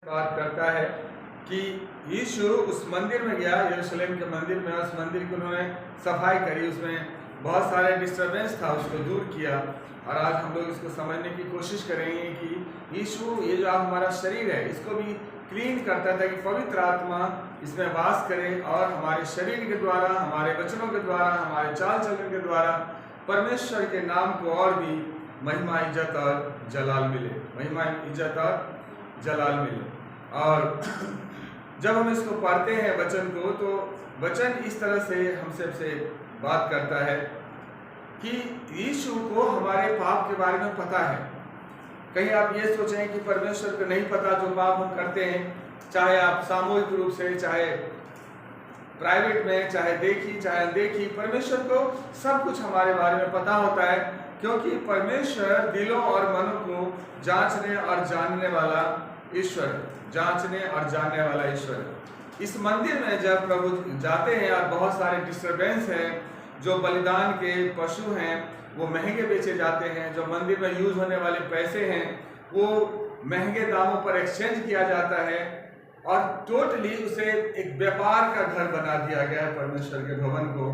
बात करता है कि यीशु उस मंदिर में गया, यरूशलेम के मंदिर में। उस मंदिर की उन्होंने सफाई करी, उसमें बहुत सारे डिस्टर्बेंस था, उसको दूर किया। और आज हम लोग इसको समझने की कोशिश करेंगे कि यीशु ये जो हमारा शरीर है इसको भी क्लीन करता था कि पवित्र आत्मा इसमें वास करे और हमारे शरीर के द्वारा, हमारे वचनों के द्वारा, हमारे चाल चलन के द्वारा परमेश्वर के नाम को और भी महिमा, इज्जत और जलाल मिले, महिमा, इज्जत और जलाल मिले। और जब हम इसको पढ़ते हैं वचन को, तो वचन इस तरह से हमसे बात करता है कि यीशु को हमारे पाप के बारे में पता है। कहीं आप ये सोचें कि परमेश्वर को नहीं पता जो पाप हम करते हैं, चाहे आप सामूहिक रूप से, चाहे प्राइवेट में, चाहे देखी चाहे अनदेखी, परमेश्वर को सब कुछ हमारे बारे में पता होता है, क्योंकि परमेश्वर दिलों और मनों को जांचने और जानने वाला ईश्वर, जांचने और जानने वाला ईश्वर। इस मंदिर में जब प्रभु जाते हैं और बहुत सारे डिस्टर्बेंस हैं, जो बलिदान के पशु हैं वो महंगे बेचे जाते हैं, जो मंदिर में यूज होने वाले पैसे हैं वो महंगे दामों पर एक्सचेंज किया जाता है, और टोटली उसे एक व्यापार का घर बना दिया गया है परमेश्वर के भवन को,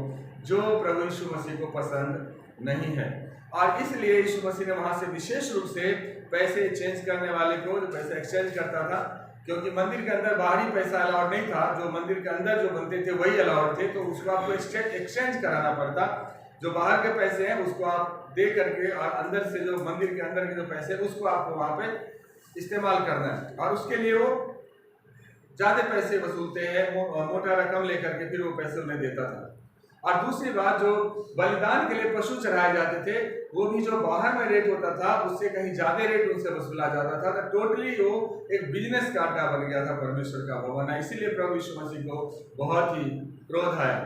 जो प्रभु यीशु मसीह को पसंद नहीं है। और इसलिए यीशु मसीह ने वहां से विशेष रूप से पैसे चेंज करने वाले को, जो पैसे एक्सचेंज करता था, क्योंकि मंदिर के अंदर बाहरी पैसा अलाउड नहीं था, जो मंदिर के अंदर जो बनते थे वही अलाउड थे, तो उसको आपको एक्सचेंज कराना पड़ता। जो बाहर के पैसे हैं उसको आप दे करके, और अंदर से जो मंदिर के अंदर के जो पैसे उसको आपको वहां पे इस्तेमाल करना है, और उसके लिए वो ज्यादा पैसे वसूलते हैं, मोटा रकम लेकर के फिर वो पैसे उन्हें देता था। और दूसरी बात, जो बलिदान के लिए पशु चढ़ाए जाते थे वो भी जो बाहर में रेट होता था उससे कहीं ज्यादा रेट उनसे वसूला जाता था। तो टोटली वो एक बिजनेस का अड्डा बन गया था परमेश्वर का भवन है। इसीलिए प्रभु यीशु मसीह को बहुत ही क्रोध आया।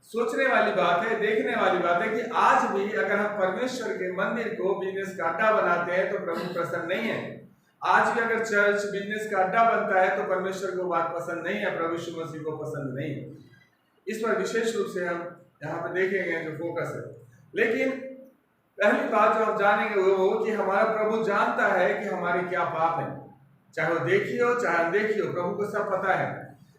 सोचने वाली बात है, देखने वाली बात है कि आज भी अगर हम परमेश्वर के मंदिर को बिजनेस का अड्डा बनाते हैं तो प्रभु प्रसन्न नहीं है। आज भी अगर चर्च बिजनेस का अड्डा बनता है तो परमेश्वर को बात पसंद नहीं है, प्रभु यीशु मसीह को पसंद नहीं है। इस पर विशेष रूप से हम यहाँ पे देखेंगे जो फोकस है। लेकिन पहली बात जो हम जानेंगे वो हो कि हमारा प्रभु जानता है कि हमारे क्या पाप हैं, चाहे वो देखी हो चाहे अनदेखी हो, प्रभु को सब पता है।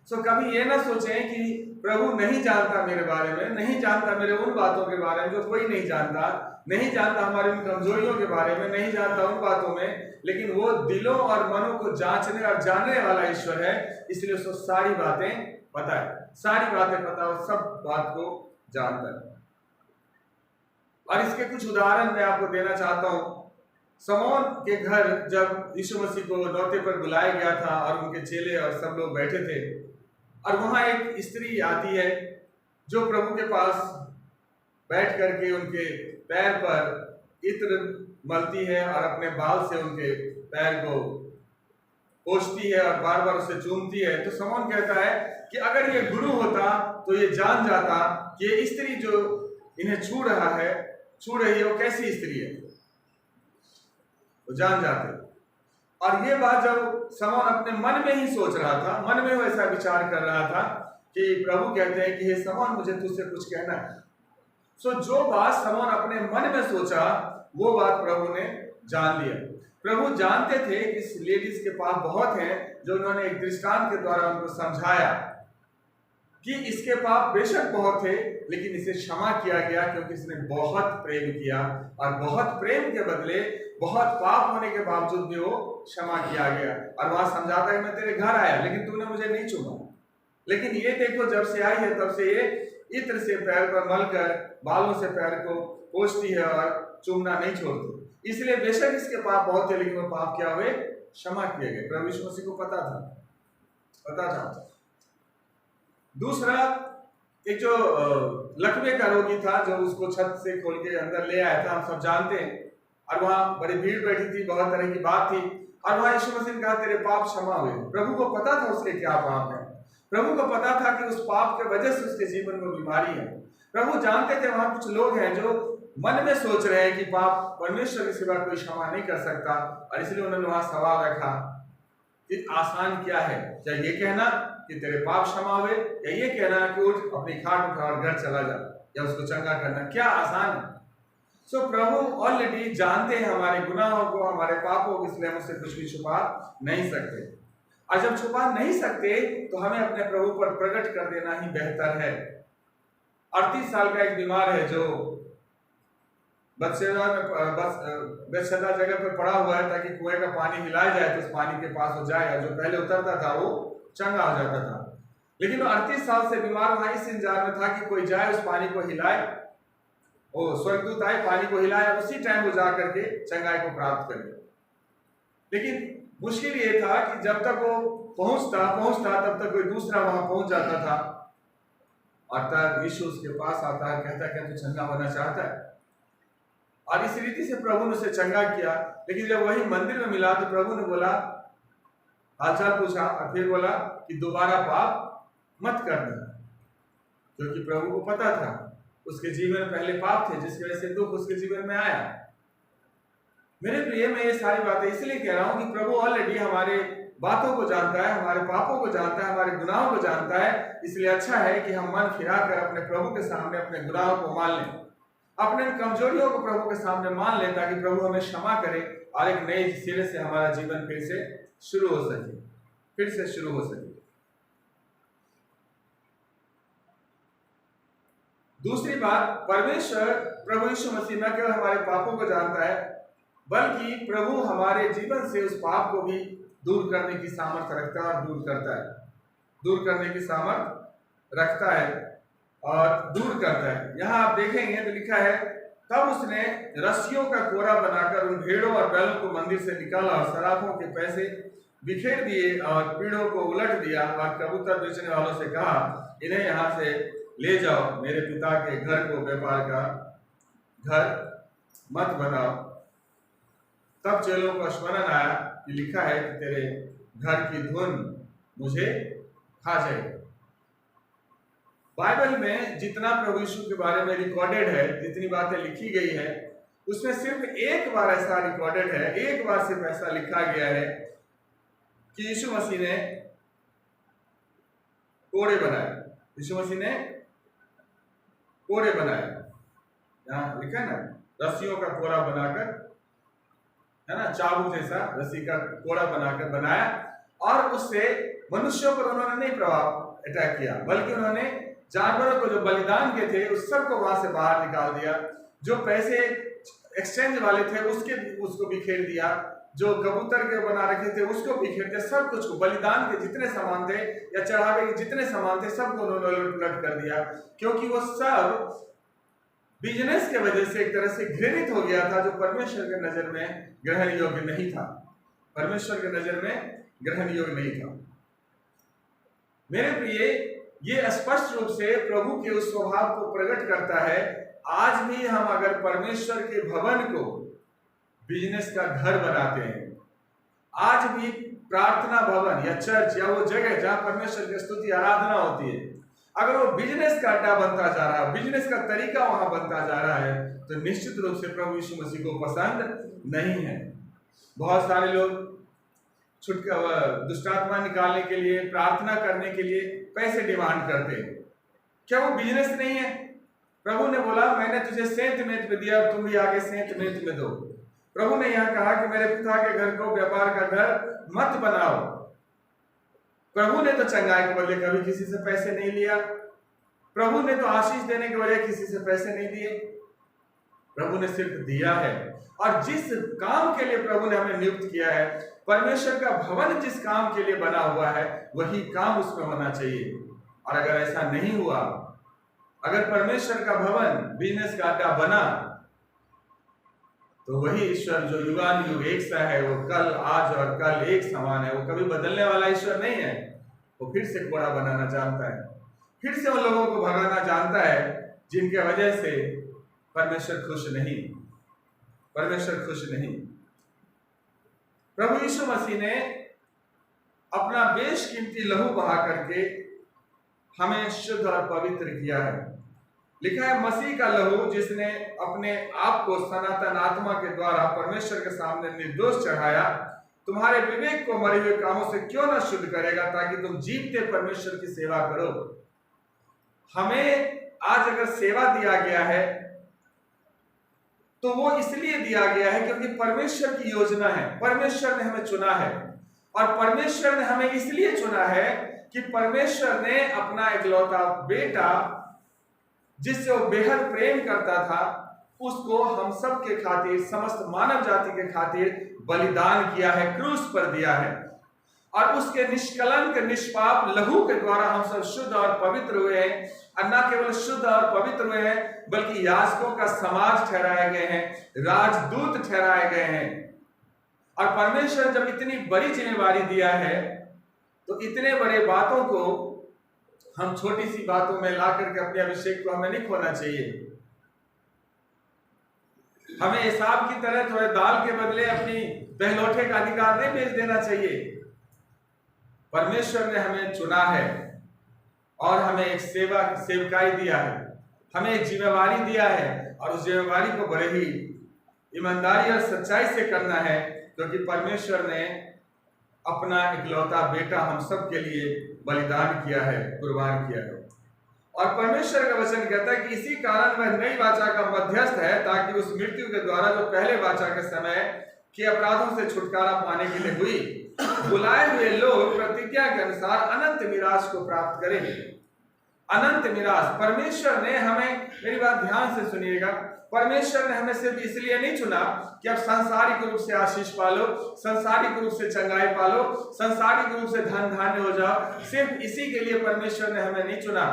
सो कभी ये ना सोचें कि प्रभु नहीं जानता मेरे बारे में, नहीं जानता मेरे उन बातों के बारे में जो कोई नहीं जानता, नहीं जानता हमारी उन कमजोरियों के बारे में, नहीं जानता उन बातों में, लेकिन वो दिलों और मनों को जांचने और जानने वाला ईश्वर है। इसलिए उसको सारी बातें पता है, सारी बातें पता है, सब बात को जानता है। और इसके कुछ उदाहरण मैं आपको देना चाहता हूं। समौन के घर जब यीशु मसीह को नौते पर बुलाया गया था और उनके चेले और सब लोग बैठे थे, और वहां एक स्त्री आती है जो प्रभु के पास बैठ करके उनके पैर पर इत्र मलती है और अपने बाल से उनके पैर को पोंछती है और बार बार उसे चूमती है। तो समौन कहता है कि अगर ये गुरु होता तो ये जान जाता कि ये स्त्री जो इन्हें छू रही है वो कैसी स्त्री है, वो जान जाते। और ये बात जब समौन अपने मन में ही सोच रहा था, मन में वो ऐसा विचार कर रहा था कि प्रभु कहते हैं कि हे समौन, मुझे तुझसे कुछ कहना है। सो जो बात समौन अपने मन में सोचा वो बात प्रभु ने जान लिया। प्रभु जानते थे कि इस लेडीज के पाप बहुत हैं, जो उन्होंने एक दृष्टांत के द्वारा उनको समझाया कि इसके पाप बेशक बहुत थे, लेकिन इसे क्षमा किया गया क्योंकि इसने बहुत प्रेम किया, और बहुत प्रेम के बदले बहुत पाप होने के बावजूद भी वो क्षमा किया गया। और वहां समझाता है मैं तेरे घर आया लेकिन तूने मुझे नहीं चूमा, लेकिन ये देखो जब से आई है तब से ये इत्र से पैर पर मलकर बालों से पैर को पोंछती है और चूमना नहीं छोड़ती। इसलिए बेशक इसके पाप बहुत थे, लेकिन वो पाप क्या हुए, क्षमा किए गए। प्रभु यीशु मसीह को पता था। दूसरा, एक जो लकवे का रोगी था जो उसको छत से खोल के अंदर ले आया था, हम सब जानते हैं, और वहां बड़ी भीड़ बैठी थी, बहुत तरह की बात थी, और वहां यीशु मसीह ने कहा तेरे पाप क्षमा हुए। प्रभु को पता था उसके क्या पाप है, प्रभु को पता था कि उस पाप के वजह से उसके जीवन में बीमारी है। प्रभु जानते थे वहां कुछ लोग हैं जो मन में सोच रहे हैं कि पाप परमेश्वर के सिवा कोई क्षमा नहीं कर सकता, और इसलिए उन्होंने वहां सवाल रखा कि आसान क्या है, चाहे ये कहना कि तेरे पाप क्षमा हुए, या ये कहना कि उठ अपनी खाट उठा और घर चला जा, या उसको चंगा करना, क्या आसान है। सो प्रभु ऑलरेडी जानते हैं हमारे गुनाहों को, हमारे पापों को, इसलिए हम उससे कुछ भी छुपा नहीं सकते। और जब छुपा नहीं सकते तो हमें अपने प्रभु पर प्रकट कर देना ही बेहतर है। 38 साल का एक बीमार है जो बेतसैदा जगह पर पड़ा हुआ है ताकि कुएं का पानी हिलाया जाए तो उस पानी के पास हो जाए, जो पहले उतरता था वो चंगा हो जाता था। लेकिन वो 38 साल से बीमार था, इस इंतजार में था कि कोई जाए उस पानी को हिलाए, वो स्वर्गदूत आए पानी को हिलाए, उसी टाइम वो जा करके चंगाई को प्राप्त करे। लेकिन मुश्किल ये था कि जब तक वो पहुंचता तब तक कोई दूसरा वहां पहुंच जाता था, और तब यीशु उसके पास आता है, कहता है क्या तू चंगा होना चाहता है? और इस रीति से प्रभु ने उसे चंगा किया। लेकिन जब वही मंदिर में मिला तो प्रभु ने बोला, हालचाल पूछा, और फिर बोला कि दोबारा पाप मत करना, क्योंकि प्रभु को पता था उसके जीवन में पहले पाप थे जिसकी वजह से दुख उसके जीवन में आया। मेरे प्रिय, मैं ये सारी बातें इसलिए कह रहा हूं कि प्रभु ऑलरेडी हमारे बातों को जानता है, हमारे पापों को जानता है, हमारे गुनाहों को जानता है। इसलिए अच्छा है कि हम मन फिराकर अपने प्रभु के सामने अपने गुनाहों को मान लें, अपने कमजोरियों को प्रभु के सामने मान लें, ताकि प्रभु हमें क्षमा करे और एक नए सिरे से हमारा जीवन फिर से शुरू हो सके। दूसरी बात, परमेश्वर प्रभु यीशु मसीह न केवल हमारे पापों को जानता है, बल्कि प्रभु हमारे जीवन से उस पाप को भी दूर करने की सामर्थ्य रखता है और दूर करता है। यहाँ आप देखेंगे तो लिखा है, तब उसने रस्सियों का कोरा बनाकर उन भेड़ों और बैलों को मंदिर से निकाला और सराफों के पैसे बिखेर दिए और पीड़ों को उलट दिया और कबूतर बेचने वालों से कहा, इन्हें यहाँ से ले जाओ, मेरे पिता के घर को व्यापार का घर मत बनाओ। तब चेलों को स्मरण आया कि लिखा है कि तेरे घर की धुन मुझे खा जाए। बाइबल में जितना प्रभु यीशु के बारे में रिकॉर्डेड है, जितनी बातें लिखी गई है, उसमें सिर्फ एक बार ऐसा रिकॉर्डेड है, एक बार सिर्फ ऐसा लिखा गया है कि यीशु मसीह ने कोड़े बनाए। यहाँ लिखा है ना, रस्सियों का कोड़ा बनाकर, है ना, चाबुक जैसा रस्सी का कोड़ा बनाकर बनाया, और उससे मनुष्यों पर उन्होंने नहीं प्रभाव अटैक किया, बल्कि उन्होंने जानवरों को जो बलिदान के थे उस सबको वहां से बाहर निकाल दिया, जो पैसे एक्सचेंज वाले थे उसको बिखेर दिया, जो कबूतर के बना रखे थे उसको बिखेर दिया, सब कुछ को, बलिदान के जितने सामान थे या चढ़ावे के जितने सामान थे सबको उन्होंने उलट कर दिया, क्योंकि वो सब बिजनेस के वजह से एक तरह से घृणित हो गया था, जो परमेश्वर के नजर में ग्रहण योग्य नहीं था। मेरे प्रिय, ये स्पष्ट रूप से प्रभु के उस स्वभाव को प्रकट करता है। आज भी हम अगर परमेश्वर के भवन को बिजनेस का घर बनाते हैं, आज भी प्रार्थना भवन या चर्च या वो जगह जहां परमेश्वर की स्तुति आराधना होती है, अगर वो बिजनेस का अड्डा बनता जा रहा है, बिजनेस का तरीका वहां बनता जा रहा है, तो निश्चित रूप से प्रभु यीशु मसीह को पसंद नहीं है। बहुत सारे लोग दुष्टात्मा निकालने के लिए, प्रार्थना करने के लिए पैसे डिमांड करते हैं। क्या वो बिजनेस नहीं है? प्रभु ने बोला, मैंने तुझे सेंत मेंत में दिया, तुम भी आगे सेंत मेंत में दो। प्रभु ने यहाँ कहा कि मेरे पिता के घर को व्यापार का घर मत बनाओ। प्रभु ने तो चंगाई के बदले कभी किसी से पैसे नहीं लिया, प्रभु ने तो आशीष देने के बजाय किसी से पैसे नहीं दिए, प्रभु ने सिर्फ दिया है। और जिस काम के लिए प्रभु ने हमें नियुक्त किया है, परमेश्वर का भवन जिस काम के लिए बना हुआ है, वही काम उसमें होना चाहिए। और अगर ऐसा नहीं हुआ, अगर परमेश्वर का भवन बिजनेस का अड्डा बना, तो वही ईश्वर जो युगानुयुग एक सा है, वो कल, आज और कल एक समान है, वो कभी बदलने वाला ईश्वर नहीं है। वो फिर से कोड़ा बनाना जानता है, फिर से उन लोगों को भगाना जानता है जिनके वजह से परमेश्वर खुश नहीं। प्रभु यीशु मसीह ने अपना बेशकीमती लहू बहा करके हमें शुद्ध और पवित्र किया है। लिखा है, मसीह का लहू जिसने अपने आप को सनातन आत्मा के द्वारा परमेश्वर के सामने निर्दोष चढ़ाया, तुम्हारे विवेक को मरे हुए कामों से क्यों न शुद्ध करेगा, ताकि तुम जीवते परमेश्वर की सेवा करो। हमें आज अगर सेवा दिया गया है, तो वो इसलिए दिया गया है क्योंकि परमेश्वर की योजना है, परमेश्वर ने हमें चुना है। और परमेश्वर ने हमें इसलिए चुना है कि परमेश्वर ने अपना इकलौता बेटा, जिससे वो बेहद प्रेम करता था, उसको हम सब के खातिर, समस्त मानव जाति के खातिर बलिदान किया है, क्रूस पर दिया है। और उसके निष्कलंक निष्पाप लहू के द्वारा हम सब शुद्ध और पवित्र हुए हैं। और न केवल शुद्ध और पवित्र हुए हैं, बल्कि याजकों का समाज ठहराए गए हैं, राजदूत ठहराए गए हैं। और परमेश्वर जब इतनी बड़ी जिम्मेवारी दिया है, तो इतने बड़े बातों को हम छोटी सी बातों में ला करके अपने अभिषेक को हमें नहीं खोना चाहिए। हमें हिसाब की तरह थोड़े दाल के बदले अपनी पहलौठे का अधिकार नहीं बेच देना चाहिए। परमेश्वर ने हमें चुना है और हमें एक सेवकाई दिया है, हमें एक जिम्मेवारी दिया है, और उस जिम्मेवारी को बड़े ही ईमानदारी और सच्चाई से करना है, क्योंकि परमेश्वर ने अपना इकलौता बेटा हम सब के लिए बलिदान किया है, कुर्बान किया है। और परमेश्वर का वचन कहता है कि इसी कारण वह नई वाचा का मध्यस्थ है, ताकि उस मृत्यु के द्वारा जो पहले वाचा के समय के अपराधों से छुटकारा पाने के लिए हुई, बुलाए हुए लोग प्रतिज्ञा के अनुसार अनंत मिरास को प्राप्त करेंगे। अनंत मिरास परमेश्वर ने हमें, मेरी बात ध्यान से सुनिएगा, परमेश्वर ने हमें सिर्फ इसलिए नहीं चुना कि आप सांसारिक रूप से आशीष पालो, सांसारिक रूप से चंगाई पालो, सांसारिक रूप से धन धान्य हो जाओ, सिर्फ इसी के लिए परमेश्वर ने हमें नहीं चुना।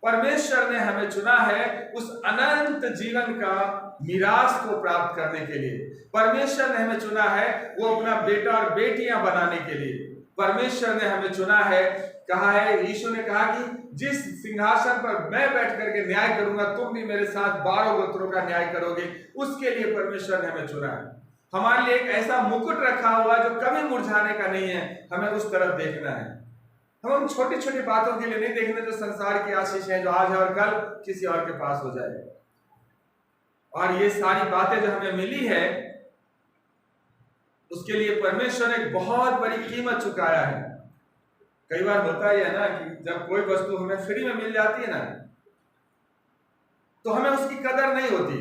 परमेश्वर ने हमें चुना है उस अनंत जीवन का मिरास को प्राप्त करने के लिए। परमेश्वर ने हमें चुना है वो अपना बेटा और बेटियां बनाने के लिए। परमेश्वर ने हमें चुना है, कहा है, यीशु ने कहा कि जिस सिंहासन पर मैं बैठ करके न्याय करूंगा, तुम भी मेरे साथ 12 गोत्रों का न्याय करोगे। उसके लिए परमेश्वर ने हमें चुना है। हमारे लिए एक ऐसा मुकुट रखा हुआ जो कभी मुरझाने का नहीं है, हमें उस तरफ देखना है। हम छोटी छोटी बातों के लिए नहीं देखने जो संसार की आशीष है, जो आज है और कल किसी और के पास हो जाए। और ये सारी बातें जो हमें मिली है, उसके लिए परमेश्वर ने एक बहुत बड़ी कीमत चुकाया है। कई बार होता ही है ना कि जब कोई वस्तु हमें फ्री में मिल जाती है ना, तो हमें उसकी कदर नहीं होती।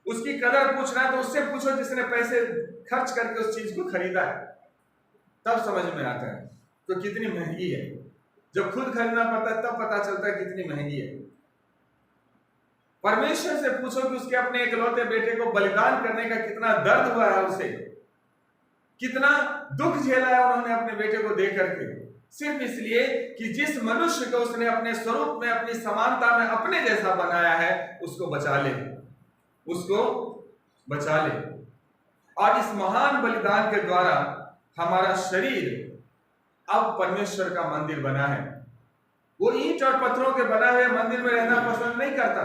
उसकी कदर पूछना है तो उससे पूछो जिसने पैसे खर्च करके उस चीज को खरीदा है, तब समझ में आता है तो कितनी महंगी है। जब खुद खरीदना पड़ता है तब पता चलता है कितनी महंगी है। परमेश्वर से पूछो कि उसके अपने इकलौते बेटे को बलिदान करने का कितना दर्द हुआ है, उसे कितना दुख झेला है उन्होंने अपने बेटे को दे करके, सिर्फ इसलिए कि जिस मनुष्य को उसने अपने स्वरूप में, अपनी समानता में अपने जैसा बनाया है, उसको बचा ले, उसको बचा ले। और इस महान बलिदान के द्वारा हमारा शरीर अब परमेश्वर का मंदिर बना है। वो ईंट और पत्थरों के बना हुए मंदिर में रहना पसंद नहीं करता।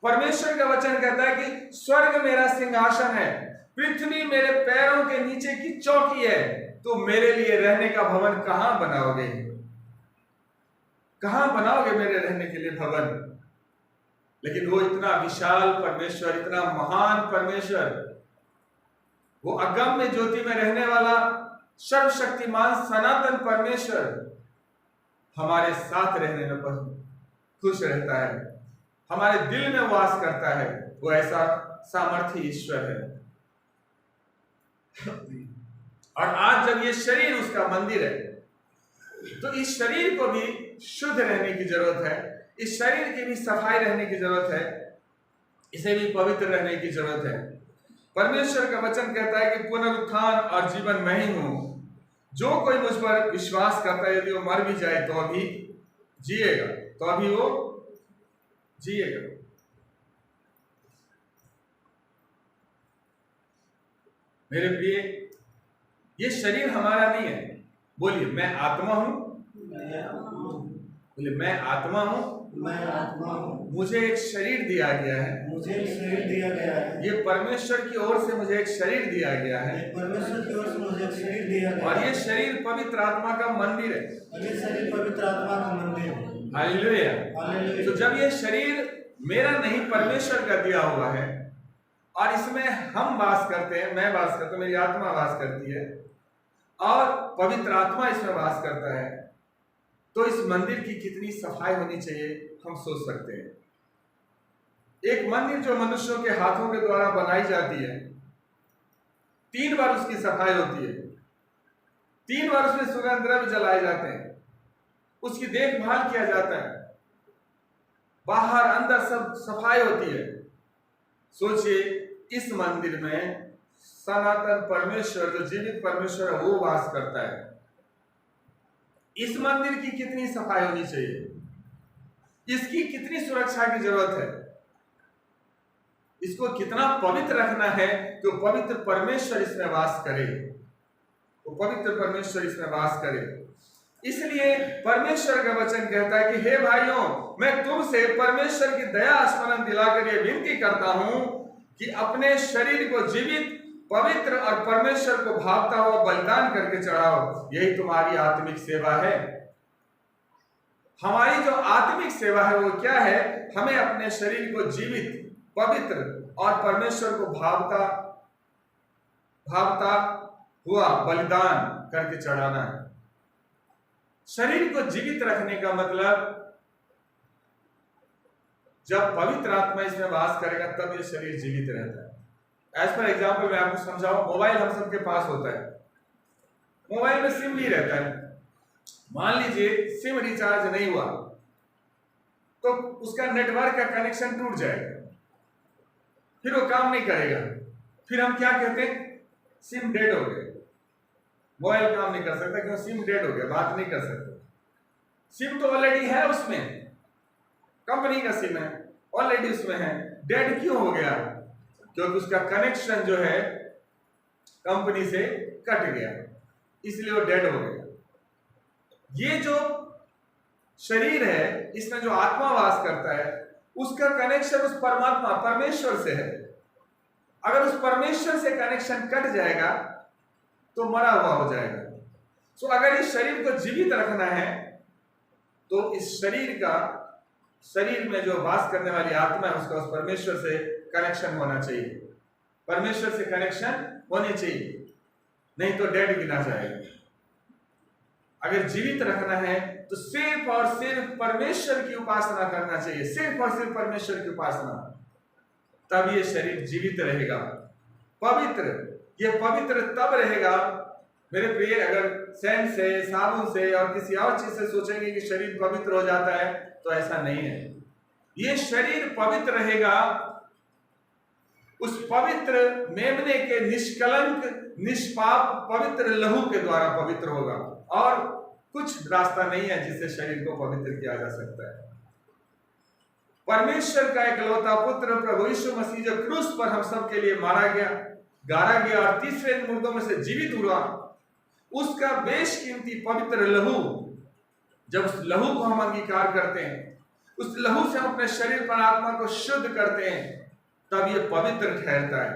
परमेश्वर का वचन कहता है कि स्वर्ग मेरा सिंहासन है, पृथ्वी मेरे पैरों के नीचे की चौकी है, तो मेरे लिए रहने का भवन कहां बनाओगे? कहां बनाओगे मेरे रहने के लिए भवन? लेकिन वो इतना विशाल परमेश्वर, इतना महान परमेश्वर, वो अगम्य ज्योति में रहने वाला सर्वशक्तिमान सनातन परमेश्वर हमारे साथ रहने में खुश रहता है, हमारे दिल में वास करता है। वो ऐसा सामर्थी ईश्वर है। और आज जब ये शरीर उसका मंदिर है, तो इस शरीर को भी शुद्ध रहने की जरूरत है, इस शरीर की भी सफाई रहने की जरूरत है, इसे भी पवित्र रहने की जरूरत है। परमेश्वर का वचन कहता है कि पुनरुत्थान और जीवन मैं ही हूं, जो कोई मुझ पर विश्वास करता है, यदि वो मर भी जाए तो अभी जिएगा, तो अभी वो जिएगा। मेरे प्रिय, ये शरीर हमारा नहीं है। बोलिए, मैं आत्मा हूं। बोलिए, मैं आत्मा हूं। मुझे एक शरीर दिया गया है। मुझे एक शरीर दिया गया है। ये परमेश्वर की ओर से मुझे एक शरीर दिया गया है। परमेश्वर की ओर से मुझे एक शरीर दिया गया है। और ये शरीर पवित्र आत्मा का मंदिर है। ये शरीर पवित्र आत्मा का मंदिर है। हालेलुया। हालेलुया। तो जब ये शरीर मेरा नहीं, परमेश्वर का दिया हुआ है, और इसमें हम वास करते हैं, मैं वास करता हूं, मेरी आत्मा वास करती है, और पवित्र आत्मा इसमें वास करता है, तो इस मंदिर की कितनी सफाई होनी चाहिए हम सोच सकते हैं। एक मंदिर जो मनुष्यों के हाथों के द्वारा बनाई जाती है, 3 बार उसकी सफाई होती है, 3 बार उसमें सुगंध द्रव्य जलाए जाते हैं, उसकी देखभाल किया जाता है, बाहर अंदर सब सफाई होती है। सोचिए, इस मंदिर में सनातन परमेश्वर, जो जीवित परमेश्वर है, वो वास करता है। इस मंदिर की कितनी सफाई होनी चाहिए, इसकी कितनी सुरक्षा की जरूरत है, इसको कितना पवित्र रखना है कि वो पवित्र परमेश्वर इसमें वास करे, वो पवित्र परमेश्वर इसमें वास करे। इसलिए परमेश्वर का वचन कहता है कि हे भाइयों, मैं तुमसे परमेश्वर की दया स्मरण दिलाकर यह विनती करता हूं कि अपने शरीर को जीवित, पवित्र और परमेश्वर को भावता हुआ बलिदान करके चढ़ाओ। यही तुम्हारी आत्मिक सेवा है। हमारी जो आत्मिक सेवा है वो क्या है? हमें अपने शरीर को जीवित, पवित्र और परमेश्वर को भावता हुआ बलिदान करके चढ़ाना है। शरीर को जीवित रखने का मतलब, जब पवित्र आत्मा इसमें वास करेगा तब ये शरीर जीवित रहता है। एज पर एग्जाम्पल मैं आपको समझाऊं, मोबाइल हम सबके पास होता है, मोबाइल में सिम भी रहता है। मान लीजिए सिम रिचार्ज नहीं हुआ तो उसका नेटवर्क का कनेक्शन टूट जाएगा, फिर वो काम नहीं करेगा, फिर हम क्या कहते हैं? सिम डेड हो गए, मोबाइल काम नहीं कर सकता क्यों? सिम डेड हो गया, बात नहीं कर सकते। सिम तो ऑलरेडी है उसमें, कंपनी का सिम है, ऑलरेडी उसमें है, डेड क्यों हो गया? क्योंकि उसका कनेक्शन जो है कंपनी से कट गया, इसलिए वो डेड हो गया। ये जो शरीर है, इसमें जो आत्मा वास करता है, उसका कनेक्शन उस परमात्मा, परमेश्वर से है। अगर उस परमेश्वर से कनेक्शन कट जाएगा तो मरा हुआ हो जाएगा। सो अगर इस शरीर को जीवित रखना है तो इस शरीर में जो वास करने वाली आत्मा है, उसका उस परमेश्वर से कनेक्शन होना चाहिए, परमेश्वर से कनेक्शन होने चाहिए, नहीं तो डेड गिना जाएगा। अगर जीवित रखना है तो सिर्फ और सिर्फ परमेश्वर की उपासना करना चाहिए, सिर्फ और सिर्फ परमेश्वर की उपासना, तब ये शरीर जीवित रहेगा, पवित्र। ये पवित्र तब रहेगा मेरे प्रिय, अगर सैंड से, साबुन से और किसी और चीज से सोचेंगे कि शरीर पवित्र हो जाता है, तो ऐसा नहीं है। ये शरीर पवित्र रहेगा उस पवित्र मेमने के निष्कलंक, निष्पाप, पवित्र लहू के द्वारा पवित्र होगा, और कुछ रास्ता नहीं है जिससे शरीर को पवित्र किया जा सकता है। परमेश्वर का इकलौता पुत्र प्रभु यीशु मसीह जो क्रूस पर हम सब के लिए मारा गया, गाड़ा गया और तीसरे दिन मुर्दों में से जीवित हुआ, उसका बेशकीमती पवित्र लहू, जब उस लहू को हम अंगीकार करते हैं, उस लहू से हम अपने शरीर पर आत्मा को शुद्ध करते हैं, तब ये पवित्र ठहरता है,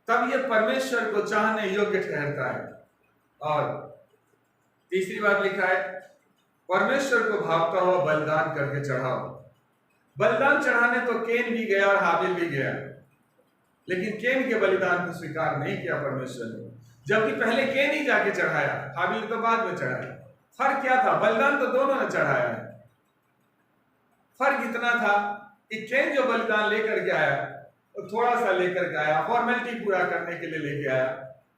तब ये परमेश्वर को चाहने योग्य ठहरता है। और तीसरी बात लिखा है, परमेश्वर को भावता हुआ बलिदान करके चढ़ाओ। बलिदान चढ़ाने तो केन भी गया और हाबिल भी गया, लेकिन केन के बलिदान को स्वीकार नहीं किया परमेश्वर ने, जबकि पहले केन ही जाके चढ़ाया, हाबिल तो बाद में चढ़ाया। फर्क क्या था? बलिदान तो दोनों ने चढ़ाया है, फर्क इतना था कि केन जो बलिदान लेकर के आया तो थोड़ा सा लेकर के आया, फॉर्मेलिटी पूरा करने के लिए लेके आया,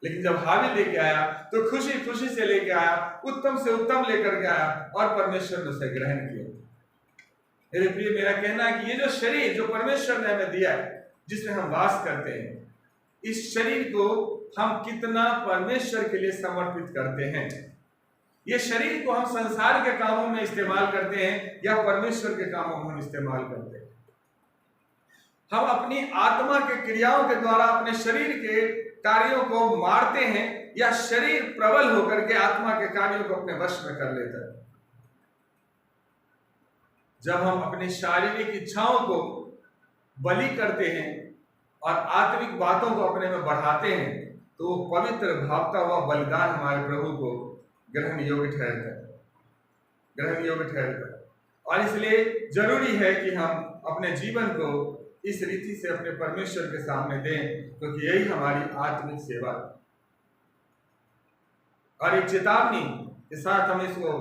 लेकिन जब हाबिल लेके आया तो खुशी खुशी से लेके आया, उत्तम से उत्तम लेकर के आया, और परमेश्वर ने उसे ग्रहण किया। मेरे प्रिय, मेरा कहना है कि ये जो शरीर जो परमेश्वर ने हमें दिया है, जिसमें हम वास करते हैं, इस शरीर को हम कितना परमेश्वर के लिए समर्पित करते हैं। ये शरीर को हम संसार के कामों में इस्तेमाल करते हैं या परमेश्वर के कामों में हम इस्तेमाल करते हैं। हम अपनी आत्मा के क्रियाओं के द्वारा अपने शरीर के कार्यों को मारते हैं, या शरीर प्रबल होकर के आत्मा के कार्यों को अपने वश में कर लेता है। जब हम अपनी शारीरिक इच्छाओं को बलि करते हैं और आत्मिक बातों को अपने में बढ़ाते हैं, तो वो पवित्र भावता हुआ बलिदान हमारे प्रभु को ग्रहण योग्य ठहरता है, ग्रहण योग्य ठहरता है। और इसलिए जरूरी है कि हम अपने जीवन को इस रीति से अपने परमेश्वर के सामने दें, क्योंकि यही हमारी आत्मिक सेवा है। और एक चेतावनी के साथ हम इसको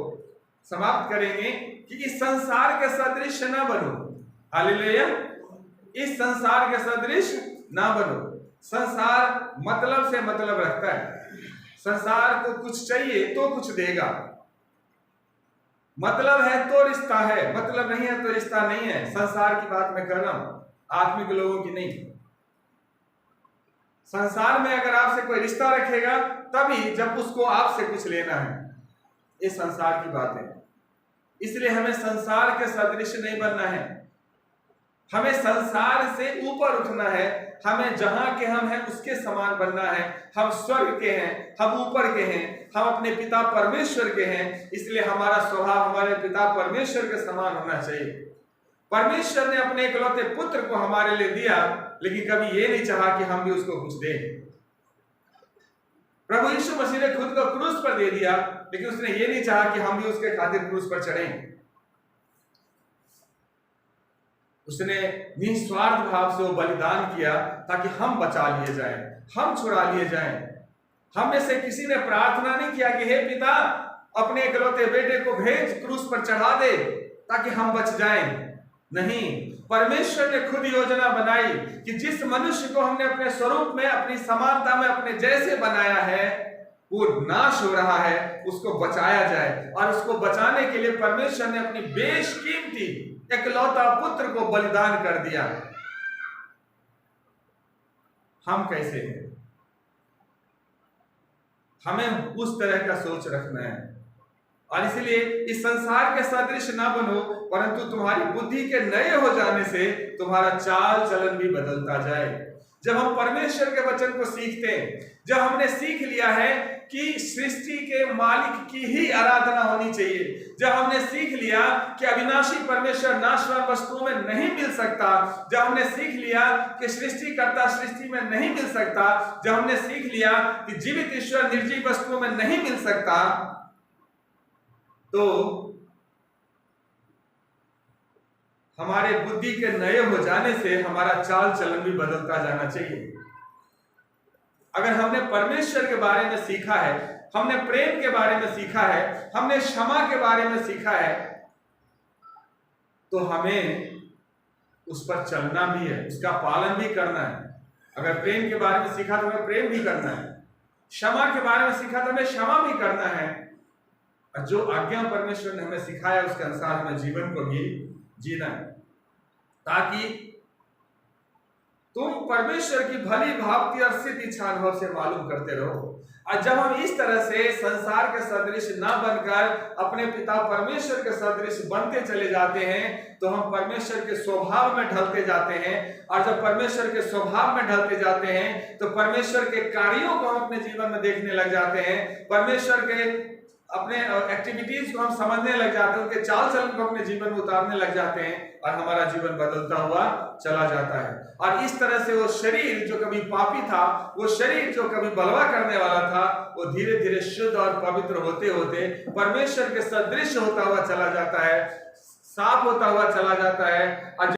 समाप्त करेंगे कि इस संसार के सदृश न बनो। हालेलुया। इस संसार के सदृश ना बनो। संसार मतलब से मतलब रखता है, संसार को कुछ चाहिए तो कुछ देगा। मतलब है तो रिश्ता है, मतलब नहीं है तो रिश्ता नहीं है। संसार की बात मैं कर रहा हूं, आत्मिक लोगों की नहीं। संसार में अगर आपसे कोई रिश्ता रखेगा तभी जब उसको आपसे कुछ लेना है, ये संसार की बात है। इसलिए हमें संसार के सदृश नहीं बनना है, हमें संसार से ऊपर उठना है। हमें जहां के हम हैं उसके समान बनना है। हम स्वर्ग के हैं, हम ऊपर के हैं, हम अपने पिता परमेश्वर के हैं। इसलिए हमारा स्वभाव हमारे पिता परमेश्वर के समान होना चाहिए। परमेश्वर ने अपने इकलौते पुत्र को हमारे लिए दिया, लेकिन कभी ये नहीं चाहा कि हम भी उसको कुछ दें। प्रभु यीशु मसीह ने खुद को क्रूस पर दे दिया, लेकिन उसने ये नहीं चाहा कि हम भी उसके खातिर क्रूस पर चढ़ें। उसने निस्वार्थ भाव से वो बलिदान किया ताकि हम बचा लिए जाएं, हम छुड़ा लिए जाएं। हम में से किसी ने प्रार्थना नहीं किया कि हे पिता अपने इकलौते बेटे को भेज क्रूस पर चढ़ा दे ताकि हम बच जाएं। नहीं, परमेश्वर ने खुद योजना बनाई कि जिस मनुष्य को हमने अपने स्वरूप में, अपनी समानता में, अपने जैसे बनाया है, वो नाश हो रहा है, उसको बचाया जाए। और उसको बचाने के लिए परमेश्वर ने अपनी बेशकीमती इकलौता पुत्र को बलिदान कर दिया। हम कैसे हैं? हमें उस तरह का सोच रखना है। और इसलिए इस संसार के सदृश ना बनो, परंतु तुम्हारी बुद्धि के नए हो जाने से तुम्हारा चाल चलन भी बदलता जाए। जब हम परमेश्वर के वचन को सीखते हैं, जब हमने सीख लिया है कि सृष्टि के मालिक की ही आराधना होनी चाहिए, जब हमने सीख लिया कि अविनाशी परमेश्वर नाशवान वस्तुओं में नहीं मिल सकता, जब हमने सीख लिया कि सृष्टिकर्ता सृष्टि में नहीं मिल सकता, जब हमने सीख लिया कि जीवित ईश्वर निर्जीव वस्तुओं में नहीं मिल सकता, तो हमारे बुद्धि के नए हो जाने से हमारा चाल चलन भी बदलता जाना चाहिए। अगर हमने परमेश्वर के बारे में सीखा है, हमने प्रेम के बारे में सीखा है, हमने क्षमा के बारे में सीखा है, तो हमें उस पर चलना भी है, उसका पालन भी करना है। अगर प्रेम के बारे में सीखा तो हमें प्रेम भी करना है, क्षमा के बारे में सीखा तो हमें क्षमा भी करना है। और जो आज्ञा परमेश्वर ने हमें सिखाया उसके अनुसार हमें जीवन को भी जीना है, ताकि तुम परमेश्वर की भली भांति और सिद्ध इच्छा अनुभव से मालूम करते रहो। और जब हम इस तरह से संसार के सदृश ना बनकर अपने पिता परमेश्वर के सदृश बनते चले जाते हैं, तो हम परमेश्वर के स्वभाव में ढलते जाते हैं। और जब परमेश्वर के स्वभाव में ढलते जाते हैं तो परमेश्वर के कार्यों को हम अपने जीवन में देखने लग जाते हैं, परमेश्वर के अपने एक्टिविटीज को हम समझने लग जाते हैं, उनके चाल चलन को अपने जीवन में उतारने लग जाते हैं, और हमारा जीवन बदलता हुआ चला जाता है। और इस तरह से वो शरीर जो कभी पापी था, वो शरीर जो कभी बलवा करने वाला था, वो धीरे धीरे शुद्ध और पवित्र होते होते परमेश्वर के सदृश होता हुआ चला जाता है, साफ होता हुआ चला जाता है। और